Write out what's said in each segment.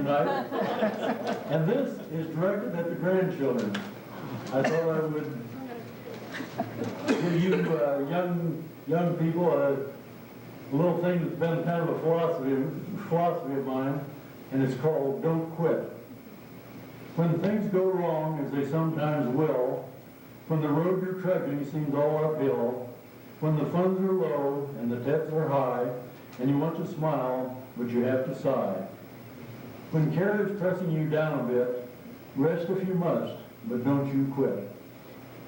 tonight. And this is directed at the grandchildren. I thought I would give you young people a little thing that's been kind of a philosophy of mine, and it's called Don't Quit. When things go wrong, as they sometimes will, when the road you're trudging seems all uphill, when the funds are low and the debts are high, and you want to smile, but you have to sigh. When care is pressing you down a bit, rest if you must, but don't you quit.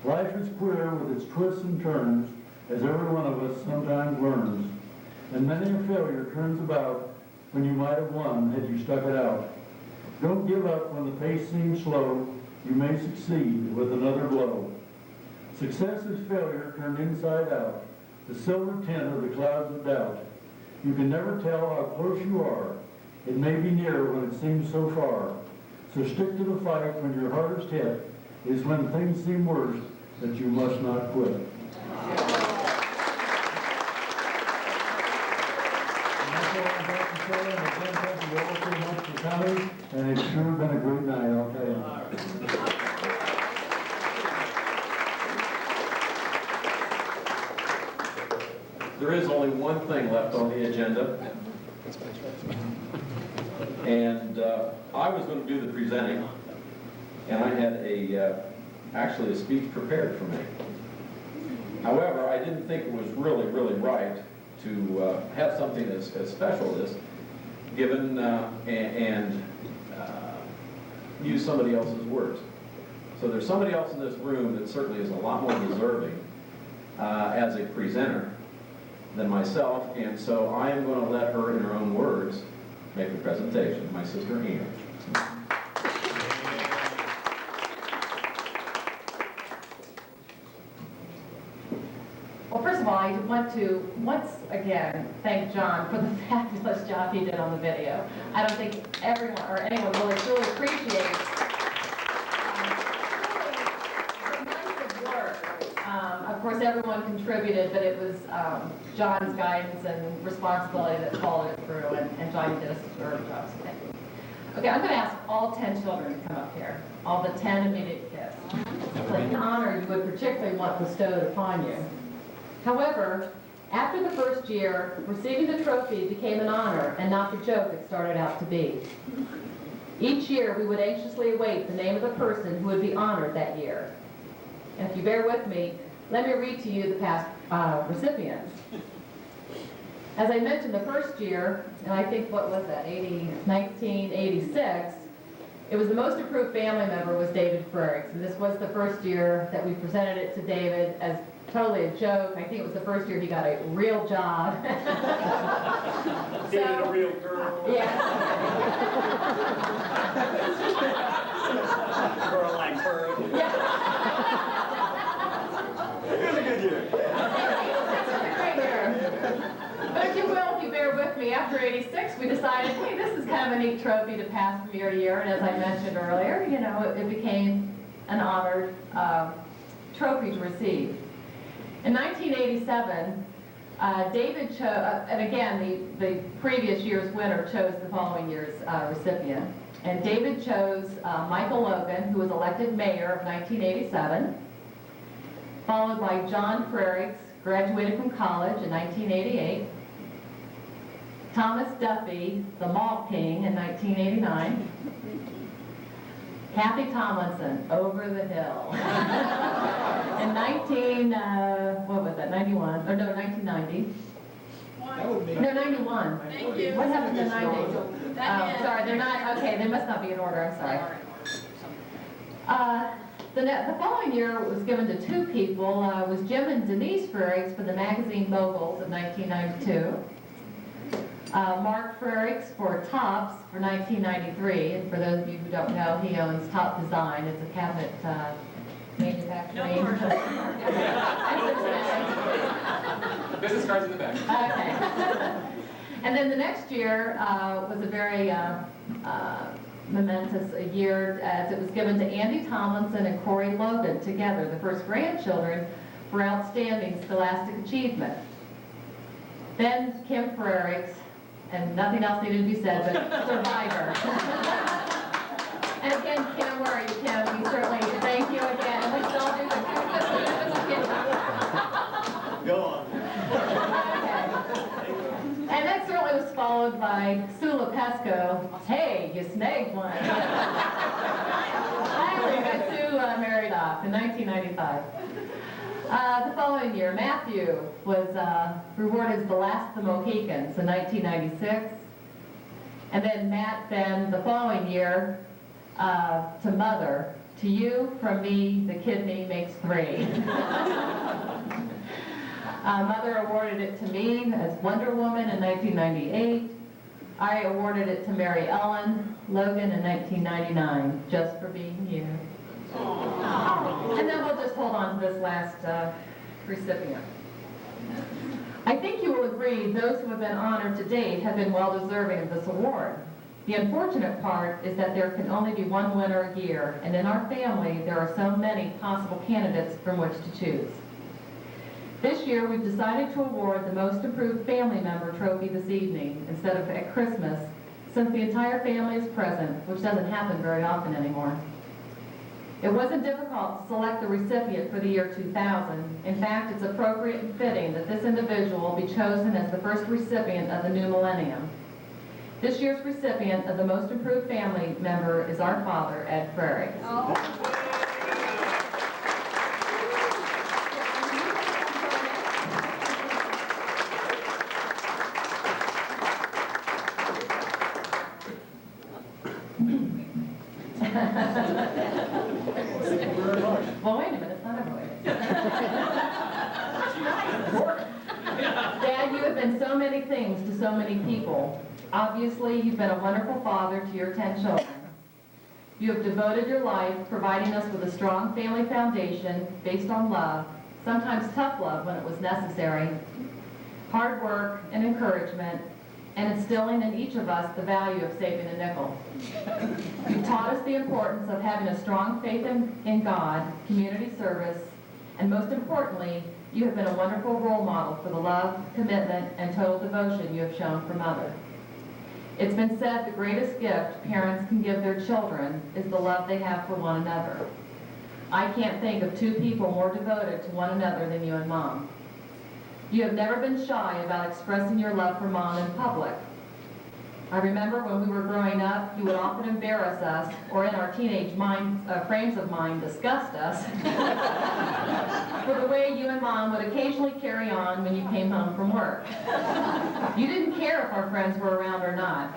Life is queer with its twists and turns, as every one of us sometimes learns. And many a failure turns about when you might have won had you stuck it out. Don't give up when the pace seems slow. You may succeed with another blow. Success is failure turned inside out, the silver tint of the clouds of doubt. You can never tell how close you are. It may be near when it seems so far. So stick to the fight when your hardest hit. It is when things seem worst that you must not quit. And that's all I've got to say. And again, thank you all so much for coming. And it's sure been a great night, I'll tell you. There is only one thing left on the agenda, and I was going to do the presenting, and I had actually a speech prepared for me. However, I didn't think it was really right to have something as special as this given and use somebody else's words. So there's somebody else in this room that certainly is a lot more deserving as a presenter than myself, and so I am going to let her, in her own words, make the presentation. My sister Ian. Well, first of all, I want to once again thank John for the fabulous job he did on the video. I don't think everyone or anyone really truly appreciates the night of work. Of course, everyone contributed, but it was John's guidance and responsibility that followed it through, and John did a superb job, so thank you. Okay, I'm going to ask all 10 children to come up here, all the 10 immediate kids. It's like an honor you would particularly want bestowed upon you. However, after the first year, receiving the trophy became an honor and not the joke it started out to be. Each year, we would anxiously await the name of the person who would be honored that year. And if you bear with me, let me read to you the past recipients. As I mentioned, the first year, and I think, what was that, 1986, it was the most approved family member was David Frericks. And this was the first year that we presented it to David as totally a joke. I think it was the first year he got a real job. Dated a real girl. Yeah. Girl like her. Yeah. It was a good year. But if you will, if you bear with me, after 86, we decided, hey, this is kind of a neat trophy to pass from year to year. And as I mentioned earlier, you know, it became an honored trophy to receive. In 1987, David chose, and again, the previous year's winner chose the following year's recipient. And David chose Michael Logan, who was elected mayor of 1987, followed by John Frericks, graduated from college in 1988, Thomas Duffy, the Mall King, in 1989, Kathy Tomlinson, Over the Hill, in 1990. That would make No, 91. Thank you. What happened in 90? That is- Sorry, they're not, okay, they must not be in order, I'm sorry. The following year was given to two people, was Jim and Denise Frericks for the magazine Moguls of 1992. Mark Frericks for Tops for 1993, and for those of you who don't know, he owns Top Design. It's a cabinet manufacturing. No business cards in the back. Okay. And then the next year was a very momentous year, as it was given to Andy Tomlinson and Corey Logan together, the first grandchildren, for outstanding scholastic achievement. Then Kim Frericks, and nothing else needed to be said, but Survivor. again, Kim, where are you, Kim? We certainly thank you again, and we still do the Go on. And that certainly was followed by Sula Pesco. Hey, you snagged one. Finally, got Sue married off in 1995. The following year, Matthew was rewarded as the last of the Mohicans in 1996. And then Matt then, the following year, to Mother, to you, from me, the kidney makes 3. Mother awarded it to me as Wonder Woman in 1998. I awarded it to Mary Ellen Logan in 1999, just for being you. And then we'll just hold on to this last recipient. I think you will agree those who have been honored to date have been well deserving of this award. The unfortunate part is that there can only be one winner a year, and in our family there are so many possible candidates from which to choose. This year we've decided to award the Most Improved Family Member trophy this evening instead of at Christmas, since the entire family is present, which doesn't happen very often anymore. It wasn't difficult to select the recipient for the year 2000. In fact, it's appropriate and fitting that this individual be chosen as the first recipient of the new millennium. This year's recipient of the Most Improved Family Member is our father, Ed Frericks. Well, wait a minute, it's not over yet. Dad, you have been so many things to so many people. Obviously, you've been a wonderful father to your 10 children. You have devoted your life providing us with a strong family foundation based on love, sometimes tough love when it was necessary, hard work and encouragement, and instilling in each of us the value of saving a nickel. You've taught us the importance of having a strong faith in God, community service, and most importantly, you have been a wonderful role model for the love, commitment, and total devotion you have shown for Mother. It's been said the greatest gift parents can give their children is the love they have for one another. I can't think of 2 people more devoted to one another than you and Mom. You have never been shy about expressing your love for Mom in public. I remember when we were growing up, you would often embarrass us, or in our teenage frames of mind, disgust us, for the way you and Mom would occasionally carry on when you came home from work. You didn't care if our friends were around or not.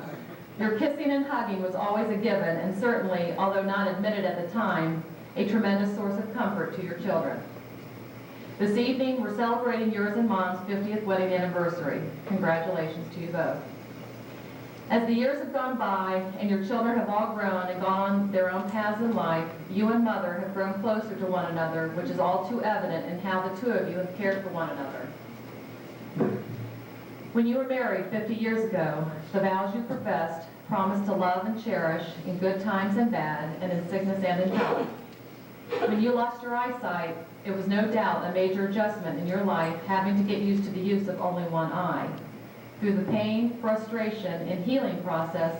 Your kissing and hugging was always a given, and certainly, although not admitted at the time, a tremendous source of comfort to your children. This evening, we're celebrating yours and Mom's 50th wedding anniversary. Congratulations to you both. As the years have gone by and your children have all grown and gone their own paths in life, you and Mother have grown closer to one another, which is all too evident in how the 2 of you have cared for one another. When you were married 50 years ago, the vows you professed promised to love and cherish in good times and bad, and in sickness and in health. When you lost your eyesight, it was no doubt a major adjustment in your life, having to get used to the use of only one eye. Through the pain, frustration, and healing process,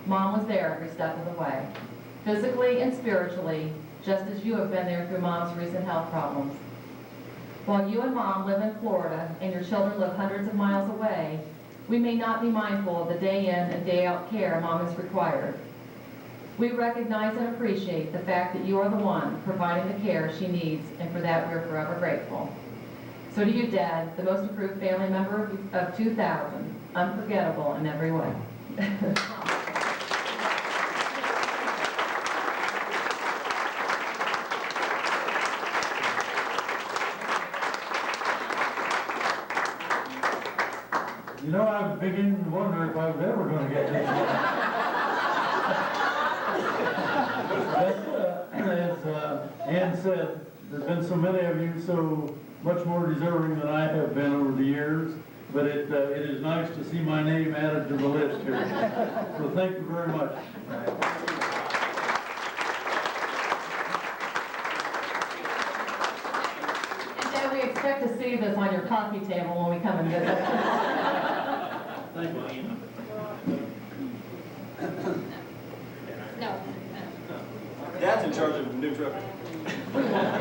Mom was there every step of the way, physically and spiritually, just as you have been there through Mom's recent health problems. While you and Mom live in Florida and your children live hundreds of miles away, we may not be mindful of the day in and day out care Mom has required. We recognize and appreciate the fact that you are the one providing the care she needs, and for that we are forever grateful. So to you, Dad, the Most Improved Family Member of 2000, unforgettable in every way. You know, I was beginning to wonder if I was ever going to get this one. As Ann said, there's been so many of you so much more deserving than I have been over the years, but it is nice to see my name added to the list here. So thank you very much. And Dad, we expect to see this on your coffee table when we come and visit. Thank you. No. in charge of new truck.